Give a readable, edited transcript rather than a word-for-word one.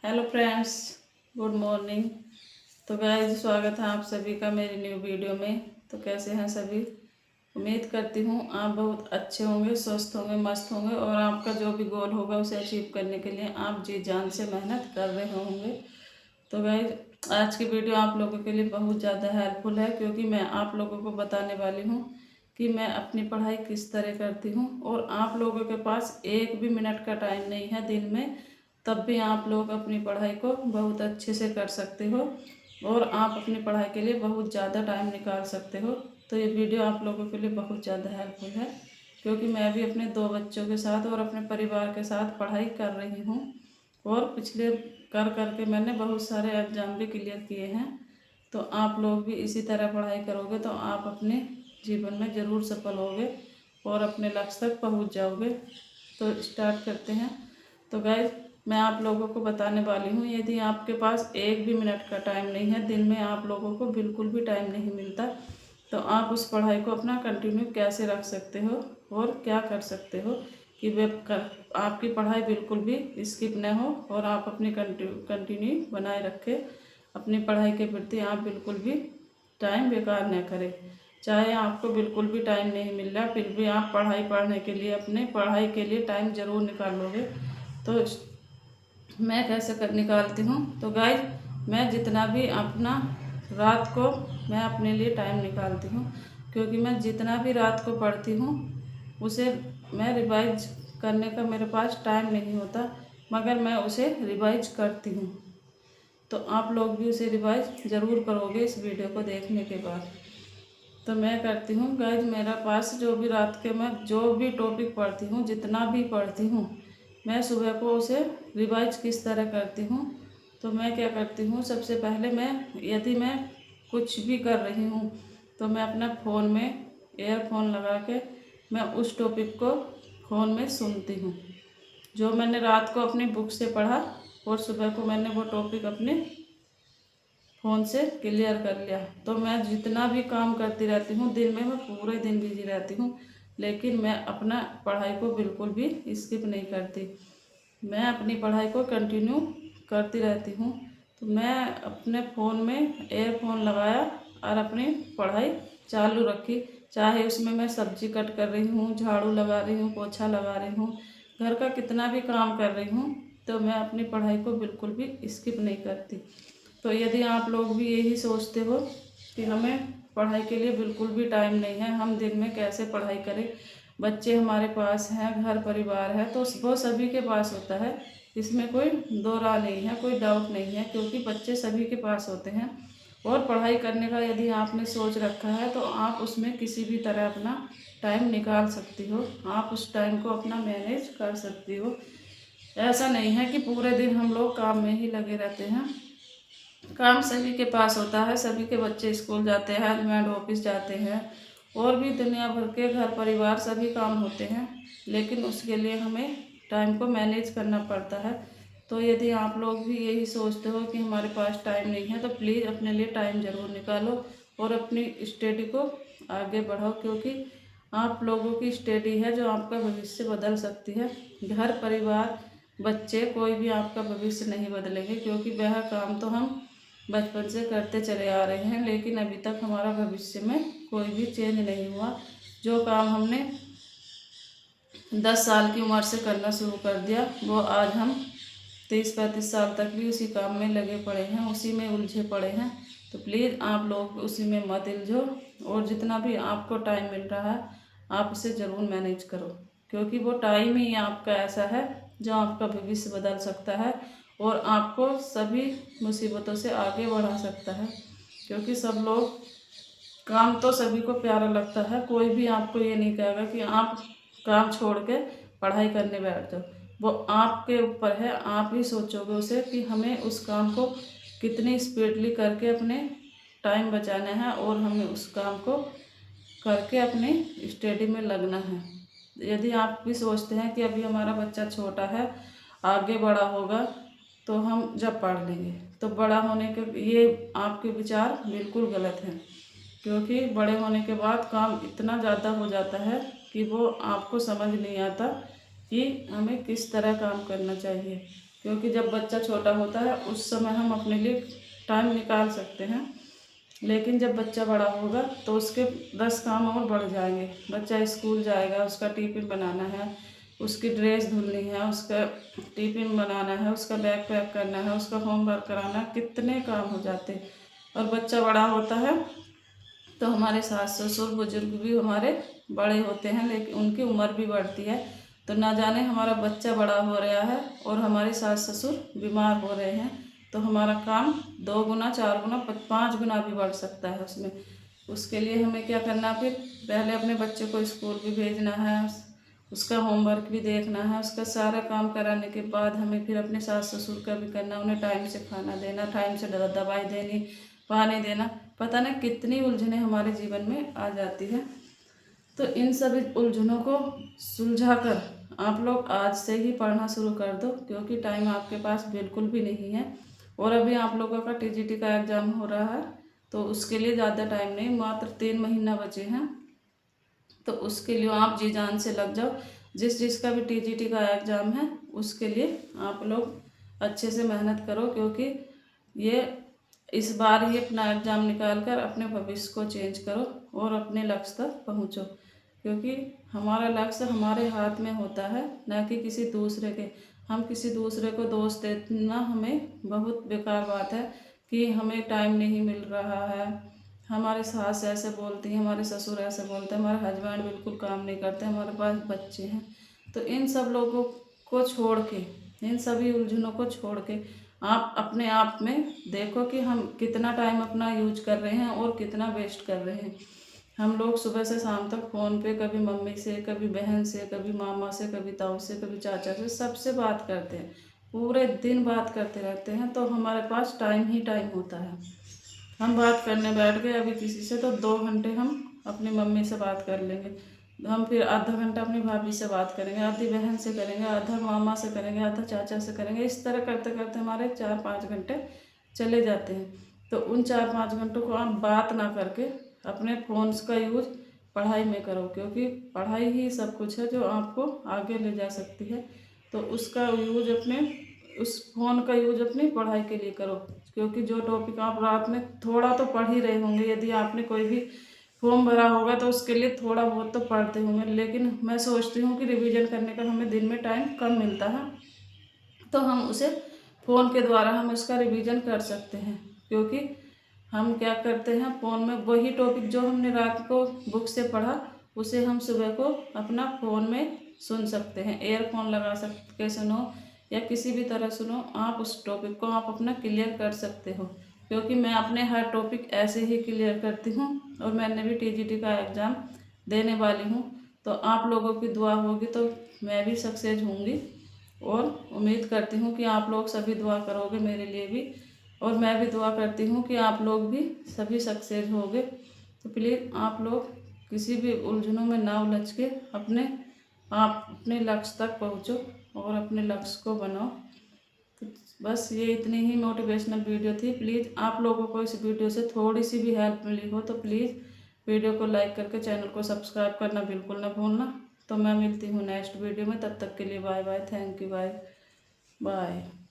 Hello friends, good morning. तो guys, स्वागत है आप सभी का मेरी न्यू वीडियो में। तो कैसे हैं सभी? उम्मीद करती हूँ आप बहुत अच्छे होंगे, स्वस्थ होंगे, मस्त होंगे और आपका जो भी गोल होगा उसे अचीव करने के लिए आप जी जान से मेहनत कर रहे होंगे। तो गाइस, आज की वीडियो आप लोगों के लिए बहुत ज़्यादा हेल्पफुल है, क्योंकि मैं आप लोगों को बताने वाली हूँ कि मैं अपनी पढ़ाई किस तरह करती हूँ। और आप लोगों के पास एक भी मिनट का टाइम नहीं है दिन में, तब भी आप लोग अपनी पढ़ाई को बहुत अच्छे से कर सकते हो और आप अपनी पढ़ाई के लिए बहुत ज़्यादा टाइम निकाल सकते हो। तो ये वीडियो आप लोगों के लिए बहुत ज़्यादा हेल्पफुल है, क्योंकि मैं भी अपने 2 बच्चों के साथ और अपने परिवार के साथ पढ़ाई कर रही हूँ और पिछले करके मैंने बहुत सारे एग्ज़ाम भी क्लियर किए हैं। तो आप लोग भी इसी तरह पढ़ाई करोगे तो आप अपने जीवन में ज़रूर सफल होगे और अपने लक्ष्य तक पहुँच जाओगे। तो स्टार्ट करते हैं। तो गाइस, मैं आप लोगों को बताने वाली हूँ, यदि आपके पास एक भी मिनट का टाइम नहीं है, दिन में आप लोगों को बिल्कुल भी टाइम नहीं मिलता, तो आप उस पढ़ाई को अपना कंटिन्यू कैसे रख सकते हो और क्या कर सकते हो कि आपकी पढ़ाई बिल्कुल भी स्किप न हो और आप अपनी कंटिन्यू बनाए रखें। अपनी पढ़ाई के प्रति आप बिल्कुल भी टाइम बेकार न करें। चाहे आपको बिल्कुल भी टाइम नहीं मिल रहा, फिर भी आप पढ़ने के लिए, अपने पढ़ाई के लिए टाइम ज़रूर निकालोगे। तो मैं कैसे कर निकालती हूँ? तो गाइस, मैं जितना भी अपना रात को मैं अपने लिए टाइम निकालती हूँ, क्योंकि मैं जितना भी रात को पढ़ती हूँ उसे मैं रिवाइज करने का मेरे पास टाइम नहीं होता, मगर मैं उसे रिवाइज करती हूँ। तो आप लोग भी उसे रिवाइज ज़रूर करोगे इस वीडियो को देखने के बाद। तो मैं करती हूँ गाइज, मेरा पास जो भी रात के मैं जो भी टॉपिक पढ़ती हूँ, जितना भी पढ़ती हूँ, मैं सुबह को उसे रिवाइज किस तरह करती हूँ। तो मैं क्या करती हूँ, सबसे पहले यदि मैं कुछ भी कर रही हूँ तो मैं अपना फ़ोन में ईयरफोन लगा के मैं उस टॉपिक को फ़ोन में सुनती हूँ, जो मैंने रात को अपनी बुक से पढ़ा और सुबह को मैंने वो टॉपिक अपने फ़ोन से क्लियर कर लिया। तो मैं जितना भी काम करती रहती हूँ दिन में, मैं पूरे दिन बिजी रहती हूँ, लेकिन मैं अपना पढ़ाई को बिल्कुल भी स्किप नहीं करती। मैं अपनी पढ़ाई को कंटिन्यू करती रहती हूँ। तो मैं अपने फ़ोन में एयरफोन लगाया और अपनी पढ़ाई चालू रखी, चाहे उसमें मैं सब्जी कट कर रही हूँ, झाड़ू लगा रही हूँ, पोछा लगा रही हूँ, घर का कितना भी काम कर रही हूँ, तो मैं अपनी पढ़ाई को बिल्कुल भी स्किप नहीं करती। तो यदि आप लोग भी यही सोचते हो कि हमें पढ़ाई के लिए बिल्कुल भी टाइम नहीं है, हम दिन में कैसे पढ़ाई करें, बच्चे हमारे पास हैं, घर परिवार है, तो वो सभी के पास होता है, इसमें कोई दो राह नहीं है, कोई डाउट नहीं है, क्योंकि बच्चे सभी के पास होते हैं। और पढ़ाई करने का यदि आपने सोच रखा है तो आप उसमें किसी भी तरह अपना टाइम निकाल सकती हो, आप उस टाइम को अपना मैनेज कर सकती हो। ऐसा नहीं है कि पूरे दिन हम लोग काम में ही लगे रहते हैं। काम सभी के पास होता है, सभी के बच्चे स्कूल जाते हैं, हस्बैंड ऑफिस जाते हैं, और भी दुनिया भर के घर परिवार सभी काम होते हैं, लेकिन उसके लिए हमें टाइम को मैनेज करना पड़ता है। तो यदि आप लोग भी यही सोचते हो कि हमारे पास टाइम नहीं है, तो प्लीज़ अपने लिए टाइम ज़रूर निकालो और अपनी स्टडी को आगे बढ़ाओ, क्योंकि आप लोगों की स्टडी है जो आपका भविष्य बदल सकती है। घर परिवार, बच्चे, कोई भी आपका भविष्य नहीं बदलेंगे, क्योंकि वह काम तो हम बचपन से करते चले आ रहे हैं, लेकिन अभी तक हमारा भविष्य में कोई भी चेंज नहीं हुआ। जो काम हमने 10 साल की उम्र से करना शुरू कर दिया, वो आज हम 30-35 साल तक भी उसी काम में लगे पड़े हैं, उसी में उलझे पड़े हैं। तो प्लीज़ आप लोग उसी में मत उलझो, और जितना भी आपको टाइम मिल रहा है आप उसे ज़रूर मैनेज करो, क्योंकि वो टाइम ही आपका ऐसा है जो आपका भविष्य बदल सकता है और आपको सभी मुसीबतों से आगे बढ़ा सकता है। क्योंकि सब लोग, काम तो सभी को प्यारा लगता है, कोई भी आपको ये नहीं कहेगा कि आप काम छोड़ के पढ़ाई करने बैठ जाओ। वो आपके ऊपर है, आप ही सोचोगे उसे कि हमें उस काम को कितनी स्पीडली करके अपने टाइम बचाना है और हमें उस काम को करके अपनी स्टडी में लगना है। यदि आप भी सोचते हैं कि अभी हमारा बच्चा छोटा है, आगे बड़ा होगा तो हम जब पढ़ लेंगे, तो बड़ा होने के ये आपके विचार बिल्कुल गलत हैं, क्योंकि बड़े होने के बाद काम इतना ज़्यादा हो जाता है कि वो आपको समझ नहीं आता कि हमें किस तरह काम करना चाहिए। क्योंकि जब बच्चा छोटा होता है उस समय हम अपने लिए टाइम निकाल सकते हैं, लेकिन जब बच्चा बड़ा होगा तो उसके 10 काम और बढ़ जाएंगे। बच्चा स्कूल जाएगा, उसका टिफ़िन बनाना है, उसकी ड्रेस धुलनी है, उसका टिफ़िन बनाना है, उसका बैग पैक करना है, उसका होमवर्क कराना, कितने काम हो जाते हैं। और बच्चा बड़ा होता है तो हमारे सास ससुर बुजुर्ग भी हमारे बड़े होते हैं, लेकिन उनकी उम्र भी बढ़ती है। तो ना जाने हमारा बच्चा बड़ा हो रहा है और हमारे सास ससुर बीमार हो रहे हैं, तो हमारा काम 2 गुना 4 गुना 5 गुना भी बढ़ सकता है उसमें। उसके लिए हमें क्या करना, फिर पहले अपने बच्चे को स्कूल भी भेजना है, उसका होमवर्क भी देखना है, उसका सारा काम कराने के बाद हमें फिर अपने सास ससुर का भी करना, उन्हें टाइम से खाना देना, टाइम से दवाई देनी, पानी देना। पता नहीं कितनी उलझनें हमारे जीवन में आ जाती है। तो इन सभी उलझनों को सुलझा कर आप लोग आज से ही पढ़ना शुरू कर दो, क्योंकि टाइम आपके पास बिल्कुल भी नहीं है। और अभी आप लोगों का टीजीटी का एग्ज़ाम हो रहा है, तो उसके लिए ज़्यादा टाइम नहीं, मात्र 3 महीना बचे हैं। तो उसके लिए आप जी जान से लग जाओ। जिसका भी टीजीटी का एग्ज़ाम है उसके लिए आप लोग अच्छे से मेहनत करो, क्योंकि ये इस बार ही अपना एग्ज़ाम निकाल कर अपने भविष्य को चेंज करो और अपने लक्ष्य तक पहुँचो, क्योंकि हमारा लक्ष्य हमारे हाथ में होता है, न कि किसी दूसरे के। हम किसी दूसरे को दोष देना हमें बहुत बेकार बात है कि हमें टाइम नहीं मिल रहा है, हमारे सास ऐसे बोलती हैं, हमारे ससुर ऐसे बोलते हैं, हमारे हस्बैंड बिल्कुल काम नहीं करते, हमारे पास बच्चे हैं। तो इन सब लोगों को छोड़ के, इन सभी उलझनों को छोड़ के आप अपने आप में देखो कि हम कितना टाइम अपना यूज कर रहे हैं और कितना वेस्ट कर रहे हैं। हम लोग सुबह से शाम तक फ़ोन पे कभी मम्मी से, कभी बहन से, कभी मामा से, कभी ताऊ से, कभी चाचा से, सबसे बात करते हैं, पूरे दिन बात करते रहते हैं। तो हमारे पास टाइम ही टाइम होता है। हम बात करने बैठ गए अभी किसी से तो 2 घंटे हम अपनी मम्मी से बात कर लेंगे, हम फिर आधा घंटा अपनी भाभी से बात करेंगे, आधी बहन से करेंगे, आधा मामा से करेंगे, आधा चाचा से करेंगे। इस तरह करते करते हमारे 4-5 घंटे चले जाते हैं। तो उन 4-5 घंटों को आप बात ना करके अपने फ़ोन्स का यूज़ पढ़ाई में करो, क्योंकि पढ़ाई ही सब कुछ है जो आपको आगे ले जा सकती है। तो उसका यूज़ अपने उस फ़ोन का यूज़ अपनी पढ़ाई के लिए करो, क्योंकि जो टॉपिक आप रात में थोड़ा तो पढ़ ही रहे होंगे, यदि आपने कोई भी फॉर्म भरा होगा तो उसके लिए थोड़ा बहुत तो पढ़ते होंगे, लेकिन मैं सोचती हूँ कि रिवीजन करने का हमें दिन में टाइम कम मिलता है, तो हम उसे फ़ोन के द्वारा हम उसका रिवीजन कर सकते हैं। क्योंकि हम क्या करते हैं, फ़ोन में वही टॉपिक जो हमने रात को बुक से पढ़ा उसे हम सुबह को अपना फ़ोन में सुन सकते हैं, एयरफोन लगा के सुनो या किसी भी तरह सुनो, आप उस टॉपिक को आप अपना क्लियर कर सकते हो। क्योंकि मैं अपने हर टॉपिक ऐसे ही क्लियर करती हूँ और मैंने भी टीजीटी का एग्ज़ाम देने वाली हूँ। तो आप लोगों की दुआ होगी तो मैं भी सक्सेस होंगी, और उम्मीद करती हूँ कि आप लोग सभी दुआ करोगे मेरे लिए भी, और मैं भी दुआ करती हूँ कि आप लोग भी सभी सक्सेस होगे। तो प्लीज़ आप लोग किसी भी उलझनों में ना उलझ के आप अपने लक्ष्य तक पहुँचो और अपने लक्ष्य को बनाओ। तो बस ये इतनी ही मोटिवेशनल वीडियो थी। प्लीज़ आप लोगों को इस वीडियो से थोड़ी सी भी हेल्प मिली हो तो प्लीज़ वीडियो को लाइक करके चैनल को सब्सक्राइब करना बिल्कुल ना भूलना। तो मैं मिलती हूँ नेक्स्ट वीडियो में, तब तक के लिए bye bye, thank you, bye bye.